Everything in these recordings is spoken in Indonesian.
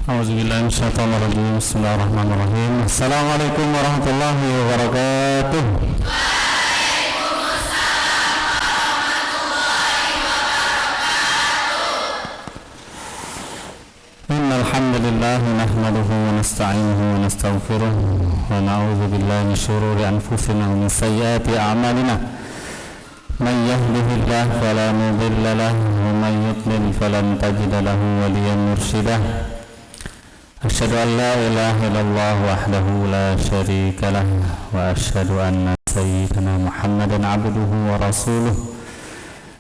A'udzubillahi minasyaitonirrajim. Bismillahirrahmanirrahim. Assalamualaikum warahmatullahi wabarakatuh. Innal hamdalillah nahmaduhu wa nasta'inuhu wa nastaghfiruh wa na'udzu billahi min shururi anfusina wa min sayyiati a'malina. Man yahdihillahu fala mudilla lahu wa man yudlil falan tajida lahu waliyyan mursyida. Asyhadu an la ilaha illallah wahdahu la syarika lah wa asyhadu anna sayyidana Muhammadan abduhu wa rasuluh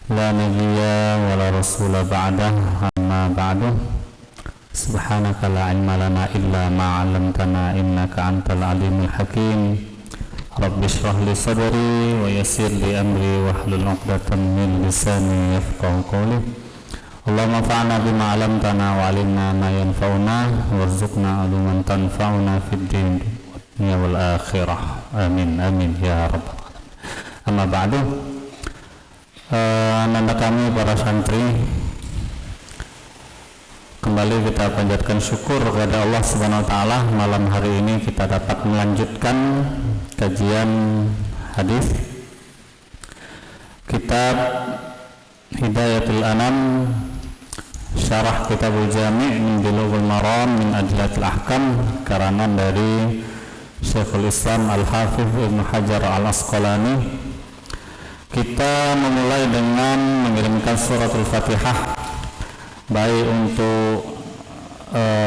la nabiyya wa la rasula ba'dah amma ba'du. Subhanaka la ilma lana illa ma 'allamtana innaka antal alimul hakim. Rabbi shrah li sadri wa yassir li amri wahlul 'uqdatam min lisani yafqahu qawli. Allahumma fa'na bima 'allamtana wa 'allimna ma yanfa'una warzuqna 'ilman tanfa'una fid din wal akhirah. Amin amin ya rabbal alamin. Amma ba'du. Nanda kami para santri, kembali kita panjatkan syukur kepada Allah Subhanahu wa taala. Malam hari ini kita dapat melanjutkan kajian hadis kitab Hidayatul Anam, Syarah Kitabul Jami' min Bulughul Maram min Adillatil Ahkam, karangan dari Syekhul Islam Al-Hafidz Ibnu Hajar Al-Asqalani. Kita memulai dengan mengirimkan suratul Fatihah baik untuk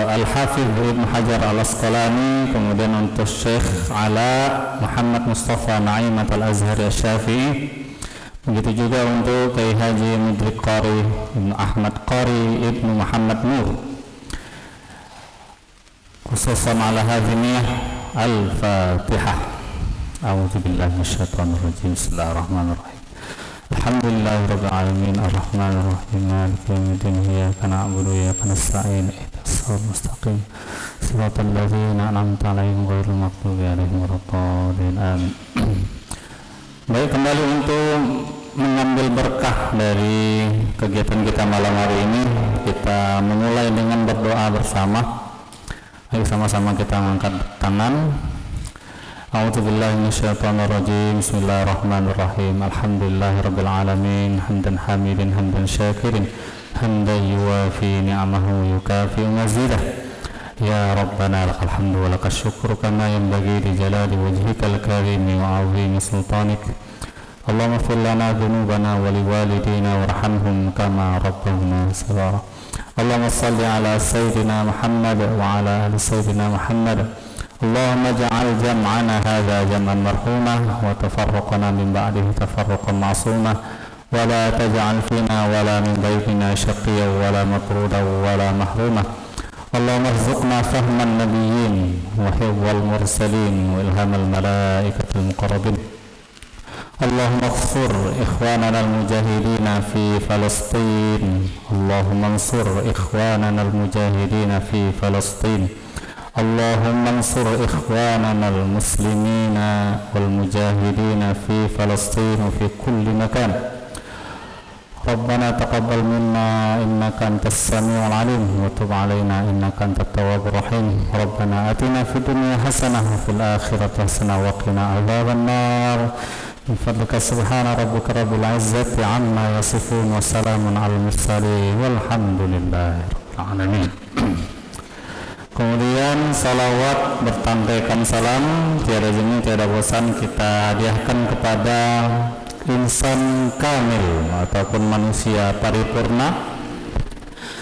Al-Hafidz Ibnu Hajar Al-Asqalani, kemudian untuk Syekh Ala Muhammad Mustafa Na'imat Al-Azhari Asy-Syafi'i. Begitu juga untuk Kiai Haji Mudrik Qari Ibnu Ahmad Qari Ibnu Muhammad Nur, khususan ala hadhiniyah Al-Fatihah. A'udzubillahi minasyaitonirrajim. Bismillahirrahmanirrahim. Alhamdulillahirabbil alamin arrahmanirrahim maliki yaumiddin iyyaka na'budu wa iyyaka nasta'in ihdinas siratal mustaqim siratal ladzina an'amta 'alaihim ghairil maghdubi 'alaihim waladdallin. Amin. Baik, kembali untuk mengambil berkah dari kegiatan kita malam hari ini, kita memulai dengan berdoa bersama. Ayo sama-sama kita angkat tangan. A'udzubillahi minasyaitonirrajim. Bismillahirrahmanirrahim. Alhamdulillahirabbil alamin hamdan hamidin hamdan syakirin hamdan yuwafi ni'amahu yukafi mazidah. Ya Rabbana lakal hamdu wa lakas syukru kama yanbaghi li jalali wajhikal karimi wa 'azimi sultanik. Allahumma ighfir lana dhunubana wa liwalidina warhamhum kama rabbawna shaghira. Allahumma shalli ala sayyidina Muhammad wa ala ali sayyidina Muhammad. Allahumma ij'al jam'ana hadza jam'an marhuma wa tafarraqana min ba'dihi tafarruqan ma'suma wa la taj'al fina wa la min bainina shaqiyyan wa la matrudan wa la mahruma. Allahumma rzuqna fahman nabiyyin wa hifdzal mursalin wa ilhamal malaikatil muqarrabin. Allahumma ighfir ikhwanana al-mujahidin fi Palestin. Allahumma ansur ikhwanana al-mujahidin fi Palestin. Allahumma ansur ikhwanana al-muslimin wal mujahidin fi Palestin wa fi kulli makan. Rabbana taqabbal minna innaka antas samiul alim wa tub alaina innaka antat tawwabur rahim. Rabbana atina fid dunya hasanah wa fil akhirati hasanah wa qina adzaban nar. Bi fadlika subhana rabbika rabbil izzati amma yasifun wa salamun alal mursalin walhamdulillahi rabbil alamin. Kemudian salawat bertandaikan salam tiada jemu tiada bosan kita hadiahkan kepada insan kamil ataupun manusia paripurna,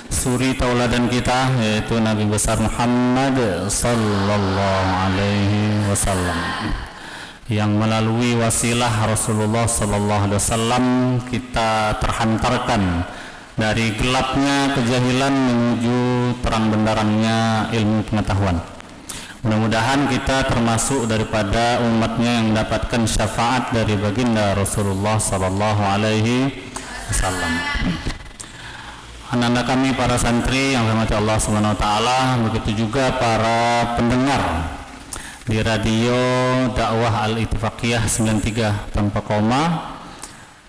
suri tauladan kita, yaitu Nabi besar Muhammad sallallahu alaihi wasallam, yang melalui wasilah Rasulullah sallallahu alaihi wasallam kita terhantarkan dari gelapnya kejahilan menuju terang benderangnya ilmu pengetahuan. Mudah-mudahan kita termasuk daripada umatnya yang mendapatkan syafaat dari baginda Rasulullah sallallahu alaihi wasallam. Anak-anak kami para santri yang dirahmati Allah Subhanahu wa taala, begitu juga para pendengar di radio dakwah Al-Ittifaqiyah 93 tanpa koma,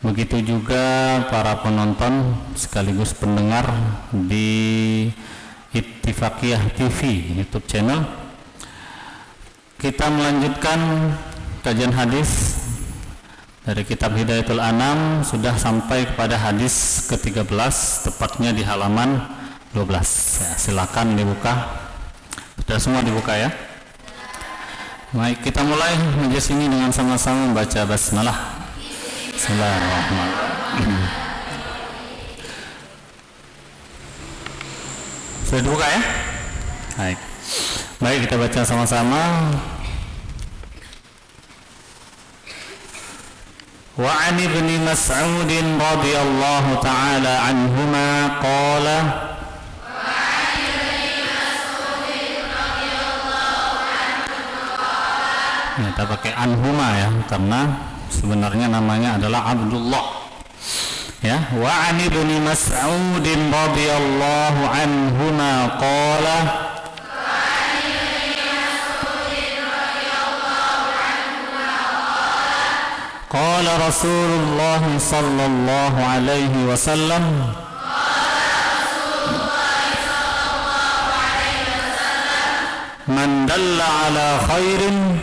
begitu juga para penonton sekaligus pendengar di Ittifaqiyah TV YouTube channel. Kita melanjutkan kajian hadis dari kitab Hidayatul Anam, sudah sampai kepada hadis ke-13, tepatnya di halaman 12. Ya, silakan dibuka. Sudah semua dibuka ya. Baik, kita mulai majelis ini dengan sama-sama membaca basmalah. Bismillahirrahmanirrahim. Sudah dibuka ya? Baik. Baik, kita baca sama-sama. Wa 'an ibni Mas'ud radhiyallahu ta'ala anhuma qala ya, kita pakai anhuma ya, karena sebenarnya namanya adalah Abdullah ya. Wa 'an ibni Mas'ud radhiyallahu anhuma qala qala Rasulullah sallallahu alaihi wasallam man dalla ala khairin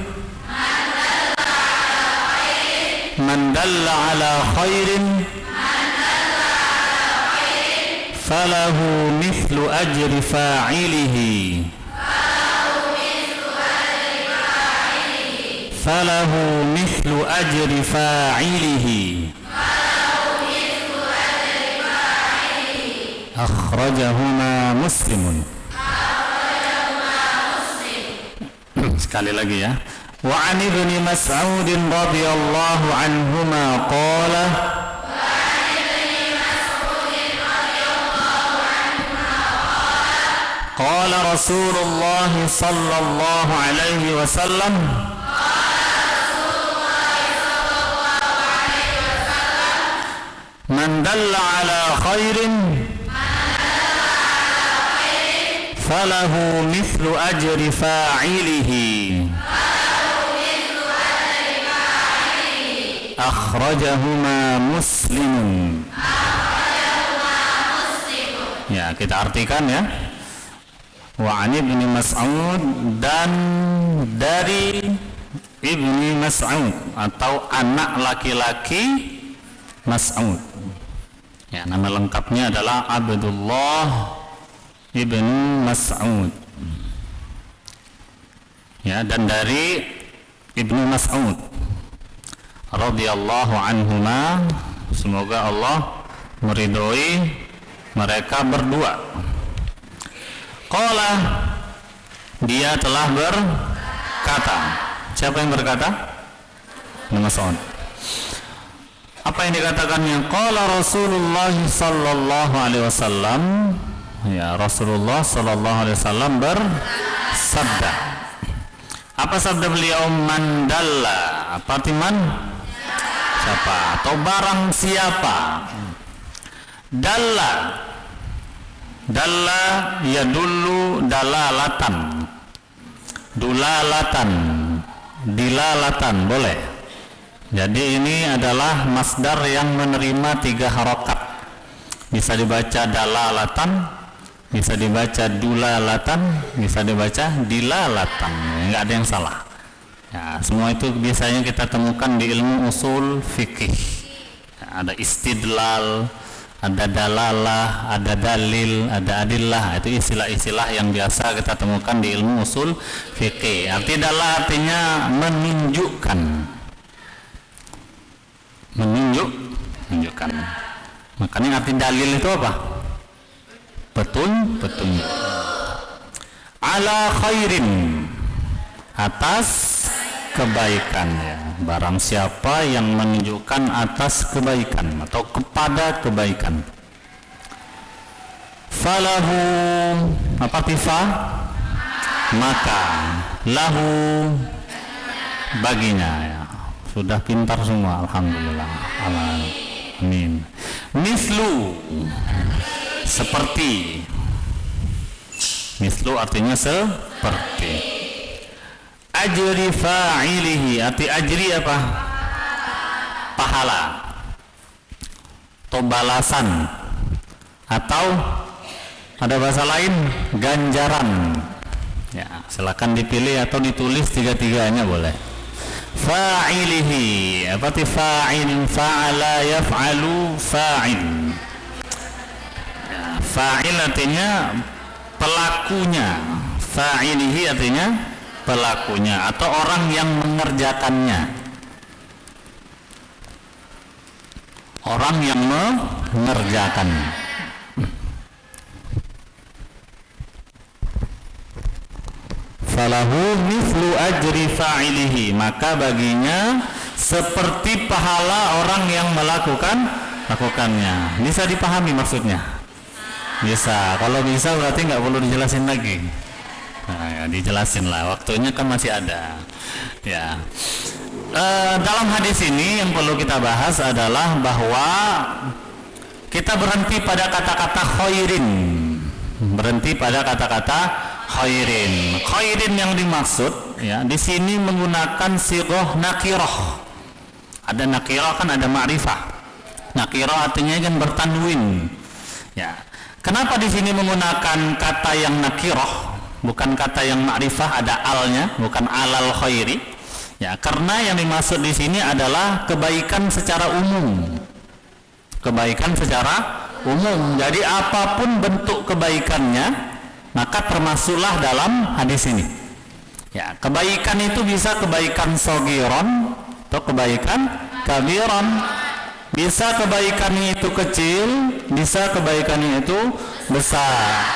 man dalla ala khairin falahu mithlu ajri fa'ilihi falahu mithlu ajri fa'ilihi akhrajahuma Muslimun. Sekali lagi ya. Wa 'an ibni Mas'ud radhiyallahu anhuma qala qala Rasulullah sallallahu alaihi wasallam man dalla ala khairin falahu mithlu ajri fa'ilihi akhrajahuma Muslimun. Ya, kita artikan ya. Wa 'an ibni Mas'ud, dan dari Ibni Mas'ud atau anak laki-laki Mas'ud. Ya, nama lengkapnya adalah Abdullah ibnu Mas'ud. Ya, dan dari Ibnu Mas'ud radhiyallahu anhuma, semoga Allah meridhoi mereka berdua. Qala, dia telah berkata. Siapa yang berkata? Ibnu Mas'ud. Apa yang dikatakannya? Qala Rasulullah sallallahu alaihi wasallam. Ya, Rasulullah sallallahu alaihi wasallam bersabda. Apa sabda beliau? Mandalla. Apa arti man? Siapa atau barang siapa? Dalla. Dalla yadullu dalalatan. Dulalatan. Dilalatan, boleh. Jadi ini adalah masdar yang menerima 3 harokat. Bisa dibaca dalalatan, bisa dibaca dulalatan, bisa dibaca dilalatan. Enggak ada yang salah. Ya, semua itu biasanya kita temukan di ilmu usul fikih. Ya, ada istidlal, ada dalalah, ada dalil, ada adillah. Itu istilah-istilah yang biasa kita temukan di ilmu usul fikih. Arti dalah artinya menunjukkan. Menunjukkan. Makanya arti dalil itu apa? Petunjuk. Ala khairin, atas kebaikan ya. Barang siapa yang menunjukkan atas kebaikan atau kepada kebaikan. Falahu, apa tifa? Maka lahu, baginya ya. Sudah pintar semua, alhamdulillah. Amin. Mislu, seperti. Mislu artinya seperti. Ajri fa'ilihi, arti ajri apa? Pahala atau balasan atau Ada bahasa lain ganjaran. Ya, silakan dipilih atau ditulis tiga-tiganya boleh. Fa'ilihi, apa arti fa'il? Fa'ala yaf'alu fa'il. Ya, fa'il artinya pelakunya. Fa'ilihi artinya pelakunya atau orang yang mengerjakannya. Orang yang mengerjakannya. Falahu mithlu ajri fa'ilihi, maka baginya seperti pahala orang yang melakukannya. Bisa dipahami maksudnya? Bisa. Kalau bisa berarti nggak perlu dijelasin lagi. Nah, ya, dijelasin lah. Waktunya kan masih ada. Ya. Dalam hadis ini yang perlu kita bahas adalah bahwa kita berhenti pada kata-kata khairin. Berhenti pada kata-kata khairin. Khairin yang dimaksud ya di sini menggunakan sighah nakirah. Ada nakirah kan ada ma'rifah. Nakirah artinya kan bertanwin. Ya. Kenapa di sini menggunakan kata yang nakirah, bukan kata yang ma'rifah, ada alnya, bukan alal khairi? Ya, karena yang dimaksud di sini adalah kebaikan secara umum. Kebaikan secara umum. Jadi apapun bentuk kebaikannya maka termasuklah dalam hadis ini. Ya, kebaikan itu bisa kebaikan sogiron atau kebaikan kabiron. Bisa kebaikannya itu kecil, bisa kebaikannya itu besar.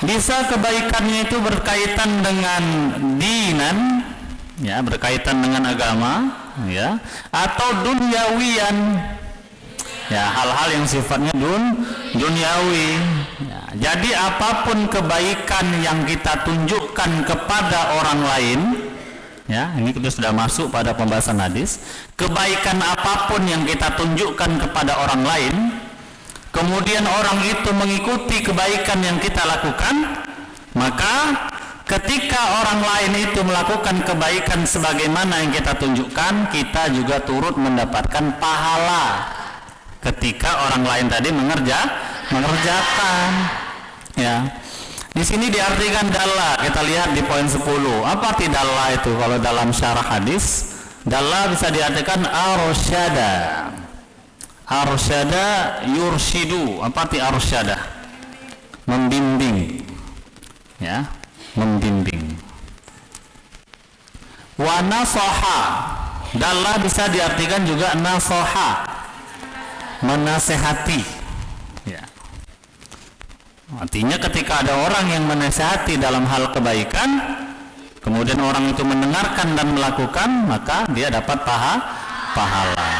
Bisa kebaikannya itu berkaitan dengan dinan, ya, berkaitan dengan agama, ya, atau duniawian. Ya, hal-hal yang sifatnya duniawi. Ya, jadi apapun kebaikan yang kita tunjukkan kepada orang lain, ya, ini kita sudah masuk pada pembahasan hadis. Kebaikan apapun yang kita tunjukkan kepada orang lain, kemudian orang itu mengikuti kebaikan yang kita lakukan, maka ketika orang lain itu melakukan kebaikan sebagaimana yang kita tunjukkan, kita juga turut mendapatkan pahala. Ketika orang lain tadi mengerjakan, ya. Di sini diartikan dalla. Kita lihat di poin 10. Apa arti dalla itu? Kalau dalam syarah hadis, dalla bisa diartikan arsyada. Arsyada yurshidu. Apa arti arsyada? Membimbing. Ya, membimbing. Wa nasaha. Dalla bisa diartikan juga nasaha, menasehati. Ya. Artinya ketika ada orang yang menasehati dalam hal kebaikan, kemudian orang itu mendengarkan dan melakukan, maka dia dapat pahala.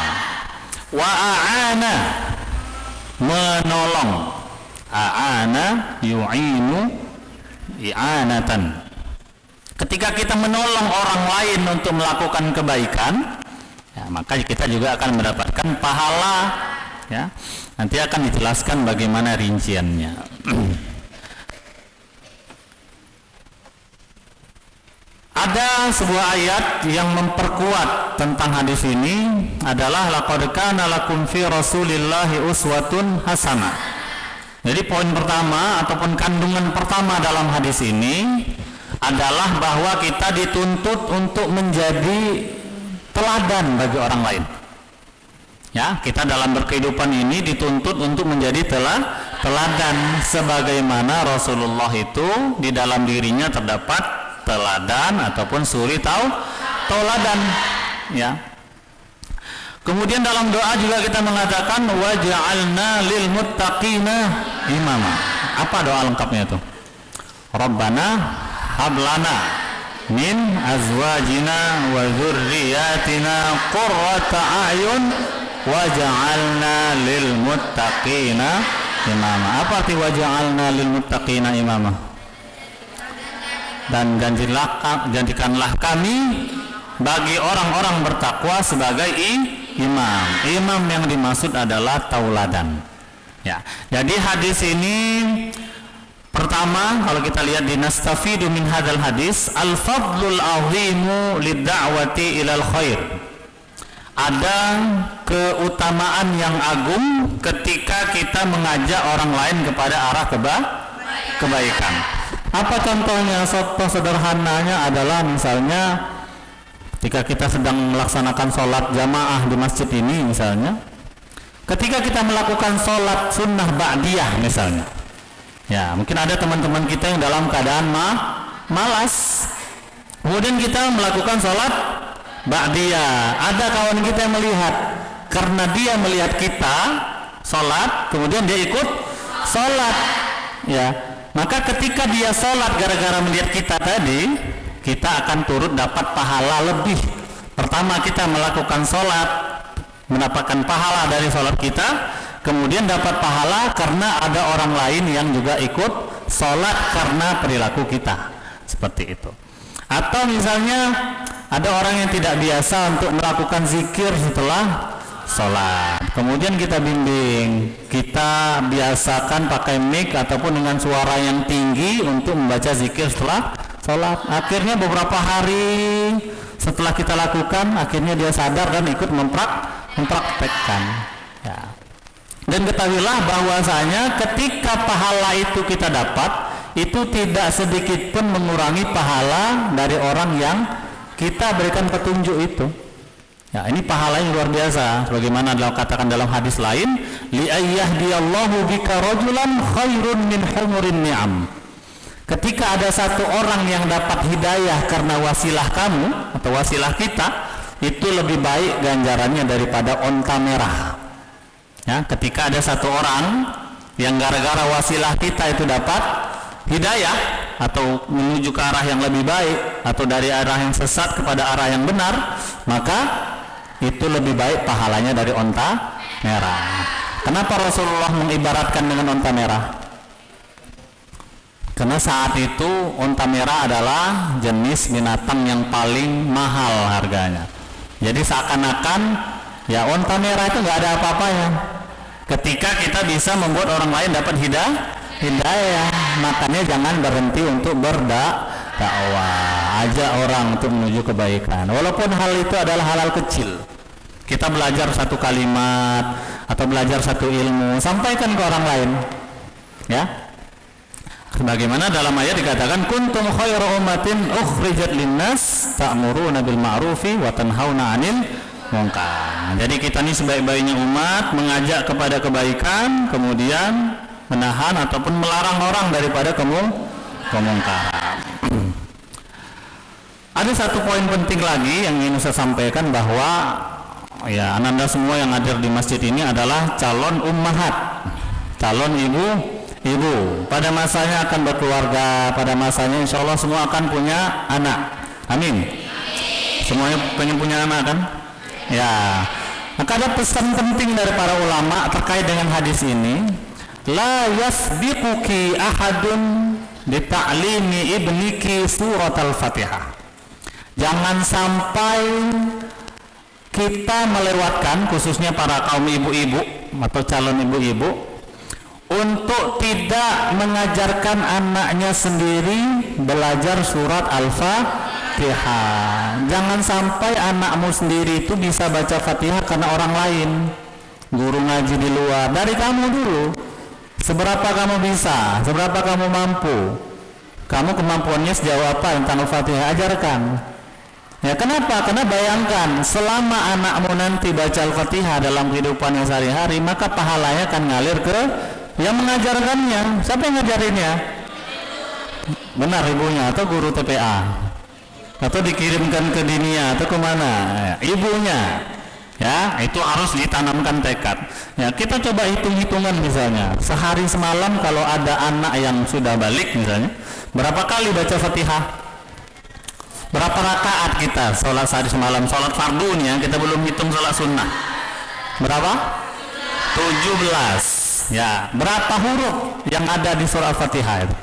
Wa a'ana, menolong. A'ana yu'inu i'anatan. Ketika kita menolong orang lain untuk melakukan kebaikan, ya, maka kita juga akan mendapatkan pahala. Ya, nanti akan dijelaskan bagaimana rinciannya. Ada sebuah ayat yang memperkuat tentang hadis ini adalah laqad kana lakum fi rasulillahi uswatun hasanah. Jadi poin pertama ataupun kandungan pertama dalam hadis ini adalah bahwa kita dituntut untuk menjadi teladan bagi orang lain. Ya, kita dalam berkehidupan ini dituntut untuk menjadi teladan sebagaimana Rasulullah itu di dalam dirinya terdapat teladan ataupun suri tauladan, ya. Kemudian dalam doa juga kita mengatakan waj'alna lil muttaqina imama. Apa doa lengkapnya itu? Rabbana hablana min azwajina wa dzurriyyatina qurrata a'yun waja'alna lil muttaqina imama. Apa arti waja'alna lil muttaqina imama? Dan gantikanlah kami bagi orang-orang bertakwa sebagai imam. Imam yang dimaksud adalah tauladan. Ya. Jadi hadis ini pertama, kalau kita lihat di nastafidu min hadzal hadis al-fadlul azimu lid-da'wati ilal khair. Ada keutamaan yang agung ketika kita mengajak orang lain kepada arah kebaikan. Apa contohnya? Contoh sederhananya adalah misalnya ketika kita sedang melaksanakan sholat jamaah di masjid ini misalnya, ketika kita melakukan sholat sunnah ba'diyah misalnya, ya mungkin ada teman-teman kita yang dalam keadaan malas, kemudian kita melakukan sholat ba'diyah, ada kawan kita yang melihat, karena dia melihat kita sholat, kemudian dia ikut sholat, ya maka ketika dia sholat gara-gara melihat kita tadi, kita akan turut dapat pahala lebih. Pertama kita melakukan sholat, mendapatkan pahala dari sholat kita, kemudian dapat pahala karena ada orang lain yang juga ikut sholat karena perilaku kita, seperti itu. Atau misalnya ada orang yang tidak biasa untuk melakukan zikir setelah sholat, kemudian kita bimbing, kita biasakan pakai mic ataupun dengan suara yang tinggi untuk membaca zikir setelah sholat. Akhirnya beberapa hari setelah kita lakukan, akhirnya dia sadar dan ikut mempraktekkan, ya. Dan ketahuilah bahwasanya ketika pahala itu kita dapat, itu tidak sedikit pun mengurangi pahala dari orang yang kita berikan petunjuk itu. Ya, ini pahala yang luar biasa, sebagaimana katakan dalam hadis lain, li ayyahdiyallahu bika rajulan khairun min humurin ni'am. Ketika ada satu orang yang dapat hidayah karena wasilah kamu atau wasilah kita, itu lebih baik ganjarannya daripada onta merah. Ya, ketika ada satu orang yang gara-gara wasilah kita itu dapat hidayah atau menuju ke arah yang lebih baik atau dari arah yang sesat kepada arah yang benar, maka itu lebih baik pahalanya dari onta merah. Kenapa Rasulullah mengibaratkan dengan onta merah? Karena saat itu onta merah adalah jenis binatang yang paling mahal harganya. Jadi seakan-akan ya onta merah itu nggak ada apa-apanya ketika kita bisa membuat orang lain dapat hidayah. Makanya jangan berhenti untuk berdakwah, ajak orang untuk menuju kebaikan, walaupun hal itu adalah hal kecil. Kita belajar satu kalimat atau belajar satu ilmu, sampaikan ke orang lain, ya. Sebagaimana dalam ayat dikatakan, kuntum khairu ummatin ukhrijat linnas ta'muruna bil ma'rufi wa tanhauna 'anil munkar. Jadi kita ini sebaik-baiknya umat, mengajak kepada kebaikan, kemudian menahan ataupun melarang orang daripada kemungkaran. Ada satu poin penting lagi yang ingin saya sampaikan, bahwa ya ananda semua yang hadir di masjid ini adalah calon ummahat, calon ibu. Pada masanya akan berkeluarga, pada masanya insya Allah semua akan punya anak. Amin. Semuanya pengen punya anak kan? Ya. Maka ada pesan penting dari para ulama terkait dengan hadis ini. La yasbiquki ahadun bi ta'limi ibniki surat al-Fatihah. Jangan sampai kita melewatkan, khususnya para kaum ibu-ibu atau calon ibu-ibu, untuk tidak mengajarkan anaknya sendiri belajar surat Al-Fatihah. Jangan sampai anakmu sendiri itu bisa baca Fatihah karena orang lain, guru ngaji di luar. Dari kamu dulu, seberapa kamu bisa, seberapa kamu mampu, kamu kemampuannya sejauh apa tentang Al-Fatihah, ajarkan. Ya, kenapa? Karena bayangkan, selama anakmu nanti baca Al-Fatihah dalam kehidupannya sehari-hari, maka pahalanya akan ngalir ke yang mengajarkannya. Siapa yang ngajarinnya? Benar, ibunya atau guru TPA, atau dikirimkan ke dinia atau kemana? Ya, ibunya. Ya, itu harus ditanamkan tekad. Ya, kita coba hitung-hitungan misalnya, sehari semalam kalau ada anak yang sudah balik misalnya, berapa kali baca Fatihah? Berapa rakaat kita sholat sehari semalam, sholat fardunya, kita belum hitung sholat sunnah. Berapa? 17. Ya, berapa huruf yang ada di surah Al-Fatihah itu?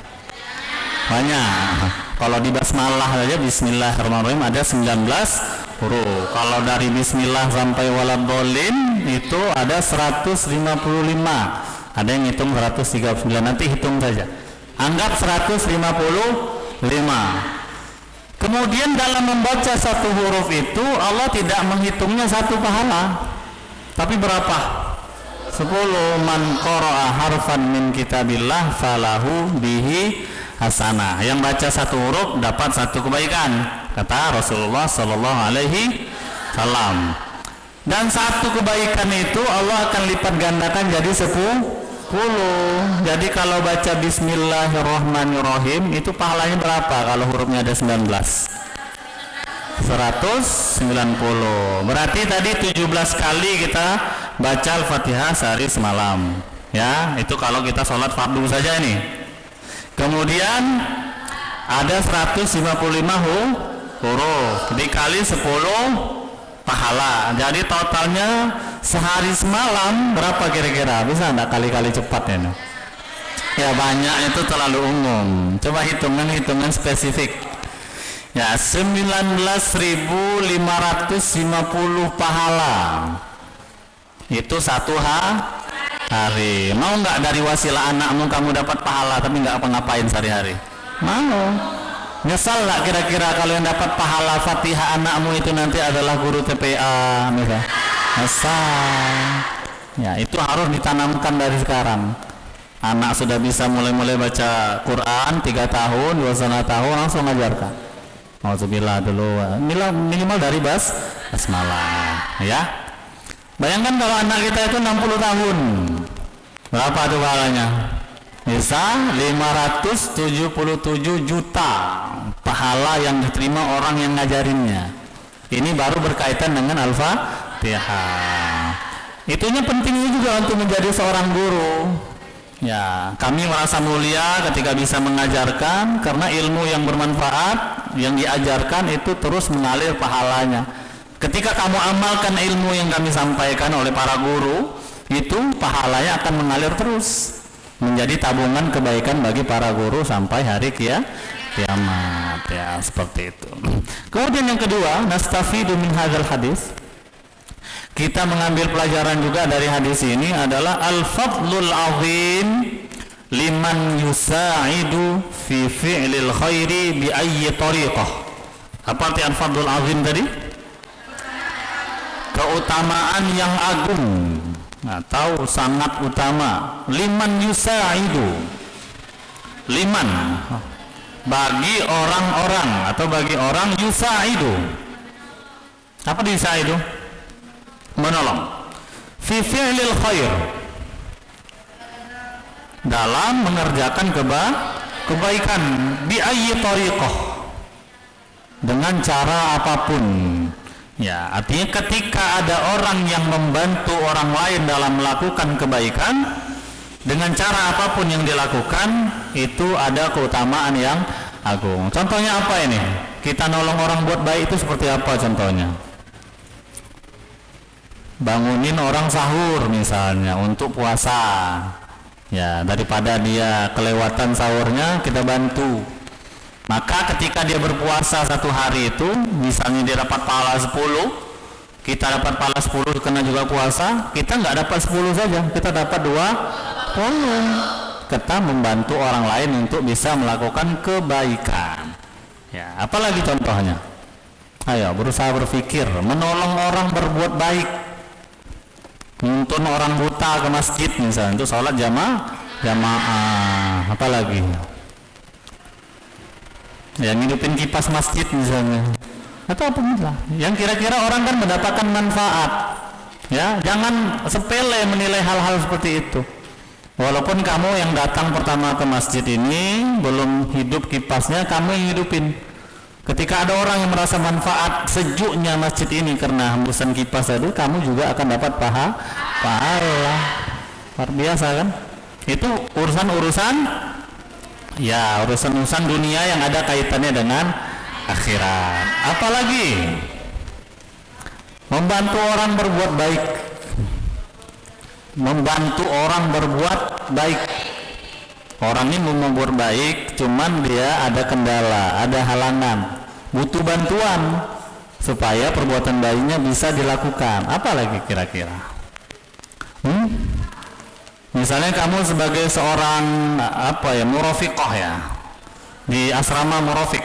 Banyak. Kalau di basmalah saja bismillahirrahmanirrahim ada 19 huruf. Kalau dari bismillah sampai waladhdallin itu ada 155. Ada yang hitung 139, nanti hitung saja. Anggap 155. Kemudian dalam membaca satu huruf itu Allah tidak menghitungnya satu pahala, tapi berapa? 10. Man qara'a harfan min kitabillah falahu bihi hasanah. Yang baca satu huruf dapat satu kebaikan, kata Rasulullah sallallahu alaihi wasallam. Dan satu kebaikan itu Allah akan lipat gandakan jadi 10. Jadi kalau baca bismillahirrahmanirrahim itu pahalanya berapa kalau hurufnya ada 19? 190. Berarti tadi 17 kali kita baca Al-Fatihah sehari semalam. Ya, itu kalau kita sholat fardu saja ini. Kemudian ada 155 huruf dikali 10 pahala. Jadi totalnya sehari semalam berapa kira-kira? Bisa enggak kali-kali cepat ya? Ya banyak, itu terlalu umum. Coba hitungan spesifik. Ya 19.550 pahala. Itu satu hari. Mau nggak dari wasilah anakmu kamu dapat pahala tapi nggak apa-ngapain sehari-hari? Mau. Nyesal nggak kira-kira kalau yang dapat pahala Fatihah anakmu itu nanti adalah guru TPA misalnya? Nyesal. Ya itu harus ditanamkan dari sekarang. Anak sudah bisa mulai baca Quran 3 tahun, 2,5 tahun langsung ajarkan. Alhamdulillah dulu. Minimal dari basmalah. Ya. Bayangkan kalau anak kita itu 60 tahun. Berapa tuh pahalanya? Bisa 577 juta pahala yang diterima orang yang ngajarinnya. Ini baru berkaitan dengan Al-Fatihah. Itunya pentingnya juga untuk menjadi seorang guru. Ya, kami merasa mulia ketika bisa mengajarkan karena ilmu yang bermanfaat yang diajarkan itu terus mengalir pahalanya. Ketika kamu amalkan ilmu yang kami sampaikan oleh para guru, itu pahalanya akan mengalir terus menjadi tabungan kebaikan bagi para guru sampai hari kiamat. Ya, seperti itu. Kemudian yang kedua, nastafidu min hadzal hadis. Kita mengambil pelajaran juga dari hadis ini adalah al-fadlul azim liman yusa'idu fi fi'lil khairi bi ayyi tariqah. Apa arti al-fadlul azim tadi? Keutamaan yang agung atau sangat utama. Liman yusa'idu, liman bagi orang-orang atau bagi orang yusa'idu. Apa yusa'idu? Menolong. Fi fi'lil khair, dalam mengerjakan kebaikan. Bi ayyi tariqah, dengan cara apapun. Ya, artinya ketika ada orang yang membantu orang lain dalam melakukan kebaikan dengan cara apapun yang dilakukan, itu ada keutamaan yang agung. Contohnya apa ini? Kita nolong orang buat baik itu seperti apa contohnya? Bangunin orang sahur misalnya untuk puasa. Ya, daripada dia kelewatan sahurnya, kita bantu. Maka ketika dia berpuasa satu hari itu, misalnya dia dapat pahala 10, kita dapat pahala 10 karena juga puasa, kita nggak dapat 10 saja, kita dapat 20. Kita membantu orang lain untuk bisa melakukan kebaikan. Ya, apalagi contohnya? Ayo, berusaha berpikir, menolong orang berbuat baik. Nuntun orang buta ke masjid misalnya, itu sholat jamaah. Apalagi? Ya, ngidupin kipas masjid misalnya, atau apa misalnya yang kira-kira orang kan mendapatkan manfaat. Ya, jangan sepele menilai hal-hal seperti itu. Walaupun kamu yang datang pertama ke masjid ini belum hidup kipasnya, kamu yang hidupin. Ketika ada orang yang merasa manfaat sejuknya masjid ini karena hembusan kipas tadi, kamu juga akan dapat pahala. Luar biasa kan? Itu urusan-urusan dunia yang ada kaitannya dengan akhirat. Apalagi membantu orang berbuat baik. Membantu orang berbuat baik. Orang ini mau membuat baik, cuman dia ada kendala, ada halangan, butuh bantuan supaya perbuatan baiknya bisa dilakukan. Apalagi kira-kira? Misalnya kamu sebagai seorang murafiqah ya, di asrama murafiq,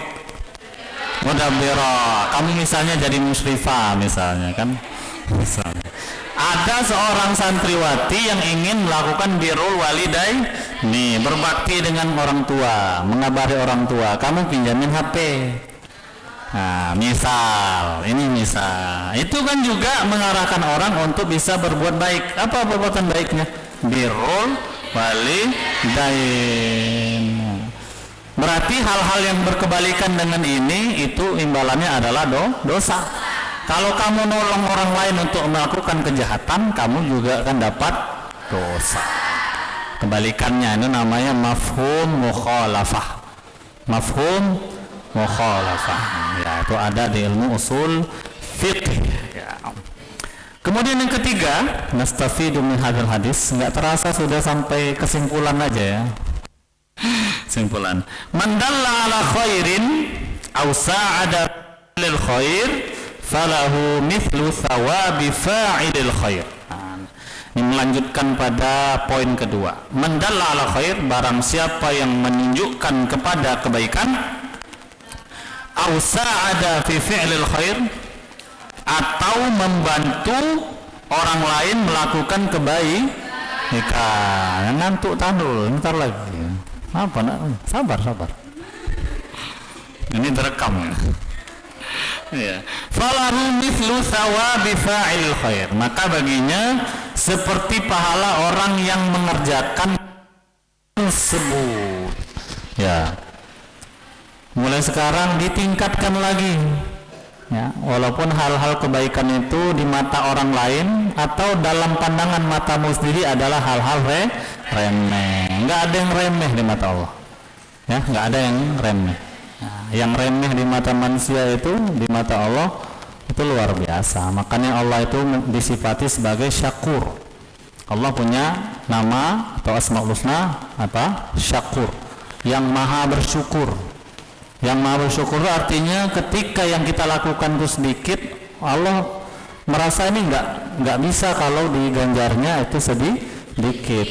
mudabbira, kamu misalnya jadi musyrifah misalnya kan, misalnya Ada seorang santriwati yang ingin melakukan birrul walidain, nih berbakti dengan orang tua, mengabari orang tua, kamu pinjamin HP. Nah, misal, ini misal, itu kan juga mengarahkan orang untuk bisa berbuat baik. Apa perbuatan baiknya? Birrul walidain. Berarti hal-hal yang berkebalikan dengan ini itu imbalannya adalah dosa. Kalau kamu nolong orang lain untuk melakukan kejahatan, kamu juga akan dapat dosa. Kebalikannya itu namanya mafhum mukhalafah. Mafhum mukhalafah. Ya, itu ada di ilmu usul fiqh. Ya. Kemudian yang ketiga, nastafidu min hadzal hadis, enggak terasa sudah sampai kesimpulan aja ya. Kesimpulan. Man dalla ala khairin aw sa'ada lil khair falahu mithlu thawabi fa'ilil khair. Ini melanjutkan pada poin kedua. Man dalla ala khair, barang siapa yang menunjukkan kepada kebaikan, aw sa'ada fi fi'lil khair, atau membantu orang lain melakukan kebaikan. Ngantuk tandul, ntar lagi. Apa nak? Sabar. Ini direkam ya. Ya. Falahu mithlu thawabi fa'il khair, maka baginya seperti pahala orang yang mengerjakan tersebut. Ya. Mulai sekarang ditingkatkan lagi. Ya, walaupun hal-hal kebaikan itu di mata orang lain atau dalam pandangan matamu sendiri adalah hal-hal remeh. Enggak ada yang remeh di mata Allah. Ya, enggak ada yang remeh. Nah, yang remeh di mata manusia itu di mata Allah itu luar biasa. Makanya Allah itu disifati sebagai syakur. Allah punya nama atau asmaul husna apa? Syakur, yang maha bersyukur. Yang maha bersyukur artinya ketika yang kita lakukan itu sedikit, Allah merasa ini enggak bisa kalau diganjarnya itu sedikit.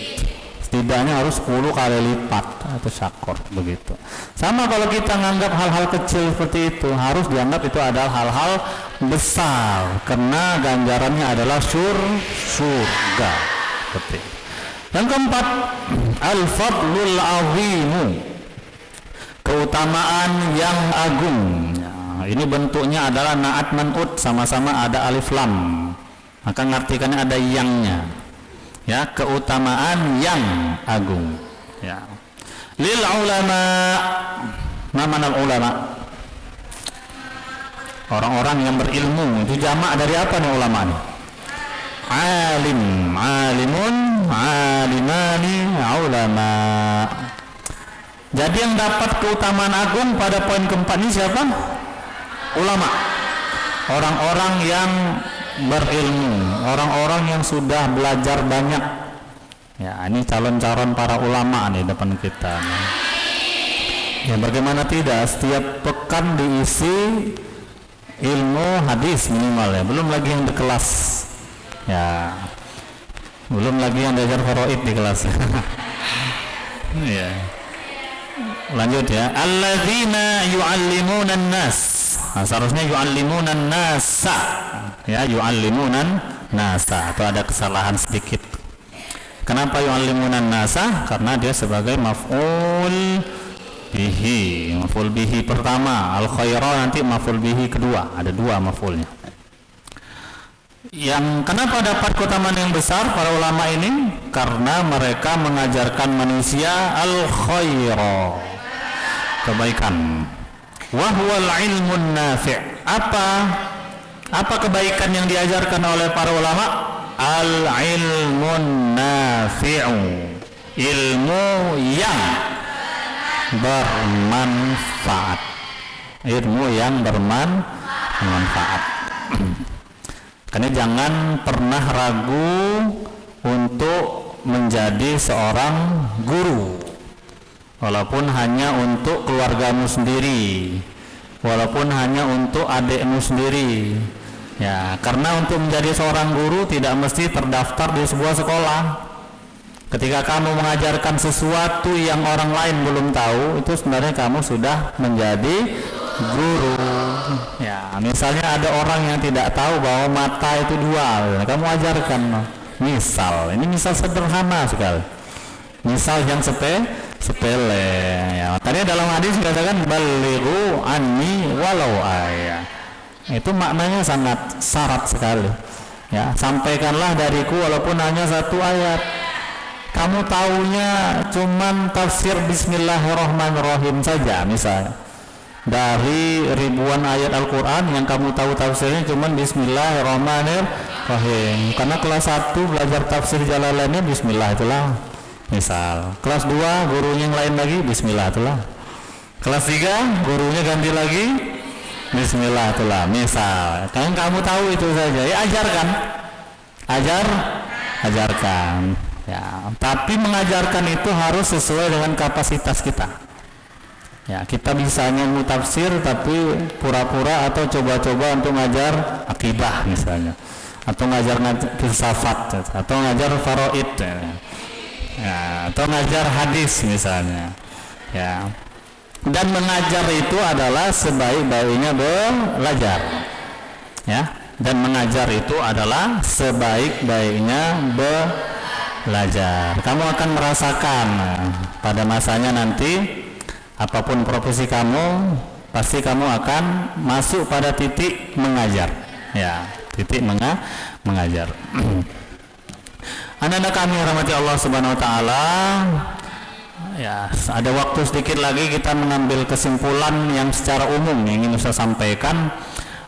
Setidaknya harus 10 kali lipat atau syakur begitu. Sama kalau kita menganggap hal-hal kecil seperti itu, harus dianggap itu adalah hal-hal besar karena ganjarannya adalah surga. Seperti. Yang keempat, al-fadlul azimu, keutamaan yang agung. Nah, ini bentuknya adalah naat man'ut, sama-sama ada alif lam. Maka ngartikannya ada yangnya. Ya, keutamaan yang agung. Ya. Lil ulama, mana ulama? Orang-orang yang berilmu. Itu jamak dari apa nih ulama nih? Alim, alimun, alimani, ulama. Jadi yang dapat keutamaan agung pada poin keempat ini siapa? Ulama. Orang-orang yang berilmu, orang-orang yang sudah belajar banyak. Ya, ini calon-calon para ulama nih depan kita. Ya, bagaimana tidak, setiap pekan diisi ilmu hadis minimal ya. Belum lagi yang di kelas. Ya. Belum lagi yang belajar faraid di kelas. Ya. Lanjut ya. Alladzina yu'allimunan nas. Nah, seharusnya yu'allimunan nasa. Ya, yu'allimunan nasa. Itu ada kesalahan sedikit. Kenapa yu'allimunan nasa? Karena dia sebagai maf'ul bihi. Maf'ul bihi pertama, al khaira nanti maf'ul bihi kedua. Ada dua maf'ulnya. Yang kenapa dapat keutamaan yang besar para ulama ini? Karena mereka mengajarkan manusia al khaira, kebaikan. Wa huwal ilmun nafi'. Apa kebaikan yang diajarkan oleh para ulama? Al ilmun nafi'u, ilmu yang bermanfaat. Ilmu yang bermanfaat. Karena jangan pernah ragu untuk menjadi seorang guru, walaupun hanya untuk keluargamu sendiri, walaupun hanya untuk adikmu sendiri. Ya, karena untuk menjadi seorang guru tidak mesti terdaftar di sebuah sekolah. Ketika kamu mengajarkan sesuatu yang orang lain belum tahu, itu sebenarnya kamu sudah menjadi guru. Ya, misalnya ada orang yang tidak tahu bahwa mata itu dua, kamu ajarkan. Misal, ini misal sederhana sekali. Misal yang sepele. Ya, makanya dalam hadis dikatakan balighu anni walau ayat. Itu maknanya sangat syarat sekali. Ya, sampaikanlah dariku walaupun hanya satu ayat. Kamu taunya cuman tafsir Bismillahirrahmanirrahim saja misalnya. Dari ribuan ayat Al-Quran yang kamu tahu tafsirnya cuman Bismillahirrahmanirrahim. Karena kelas 1 belajar tafsir Jalalainnya Bismillah itulah. Misal, kelas 2 gurunya yang lain lagi Bismillah itulah. Kelas 3 gurunya ganti lagi Bismillah itulah. Misal, kan kamu tahu itu saja, ya ajarkan. Ajarkan. Ya, tapi mengajarkan itu harus sesuai dengan kapasitas kita. Ya, kita bisanya tafsir tapi pura-pura atau coba-coba untuk ngajar akidah misalnya, atau ngajar filsafat, atau ngajar faraid, ya, atau ngajar hadis misalnya. Ya, dan mengajar itu adalah sebaik-baiknya belajar. Ya, dan mengajar itu adalah sebaik-baiknya belajar. Kamu akan merasakan pada masanya nanti. Apapun profesi kamu, pasti kamu akan masuk pada titik mengajar. Ya, titik mengajar. Anak-anak kami rahmati Allah Subhanahu wa taala. Ya, ada waktu sedikit lagi kita mengambil kesimpulan yang secara umum yang ingin saya sampaikan,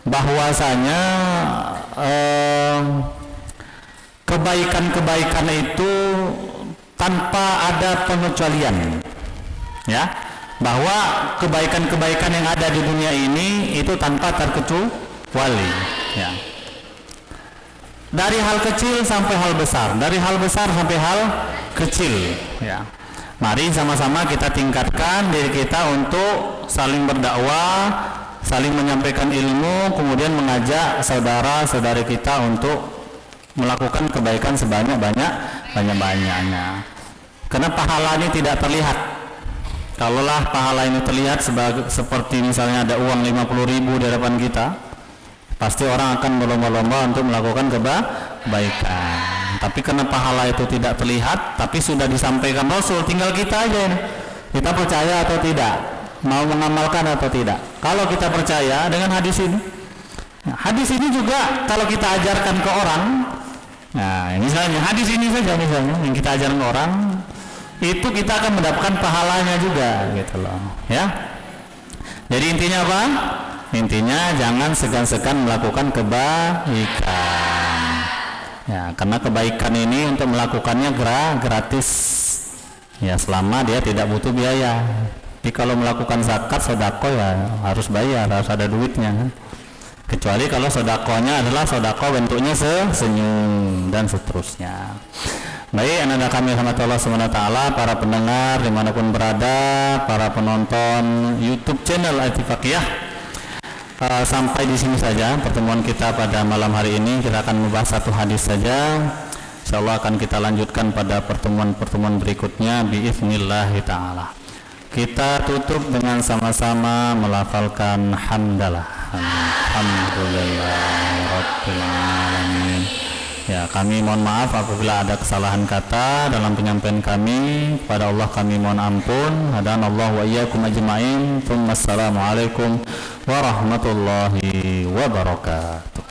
bahwasanya kebaikan-kebaikan itu tanpa ada pengecualian. Ya, bahwa kebaikan-kebaikan yang ada di dunia ini itu tanpa terkecuali. Ya, dari hal kecil sampai hal besar, dari hal besar sampai hal kecil. Ya, mari sama-sama kita tingkatkan diri kita untuk saling berdakwah, saling menyampaikan ilmu, kemudian mengajak saudara-saudari kita untuk melakukan kebaikan sebanyak-banyaknya. Karena pahala ini tidak terlihat. Kalaulah pahala ini terlihat seperti misalnya ada uang 50.000 di hadapan kita, pasti orang akan berlomba-lomba untuk melakukan kebaikan. Tapi karena pahala itu tidak terlihat, tapi sudah disampaikan Rasul, tinggal kita aja ini. Kita percaya atau tidak, mau mengamalkan atau tidak. Kalau kita percaya dengan hadis ini, nah, hadis ini juga kalau kita ajarkan ke orang, nah misalnya hadis ini saja misalnya yang kita ajarkan ke orang, itu kita akan mendapatkan pahalanya juga gitu loh, ya. Jadi intinya apa? Intinya jangan segan-segan melakukan kebaikan. Ya, karena kebaikan ini untuk melakukannya gratis. Ya, selama dia tidak butuh biaya. Jadi kalau melakukan zakat, sedekah ya harus bayar, harus ada duitnya kan. Kecuali kalau sedekahnya adalah sedekah bentuknya senyum dan seterusnya. Baik, anak-anak kami rahmatullah SWT, para pendengar dimanapun berada, para penonton YouTube channel Al-Tifaqiyah, sampai di sini saja pertemuan kita pada malam hari ini. Kita akan membahas satu hadis saja. Insyaallah akan kita lanjutkan pada pertemuan-pertemuan berikutnya biiznillah ta'ala. Kita tutup dengan sama-sama melafalkan hamdalah. Alhamdulillah rabbil alamin. Ya, kami mohon maaf apabila ada kesalahan kata dalam penyampaian kami. Kepada Allah kami mohon ampun. Hadanallahu wa iyyakum ajma'in. Assalamualaikum warahmatullahi wabarakatuh.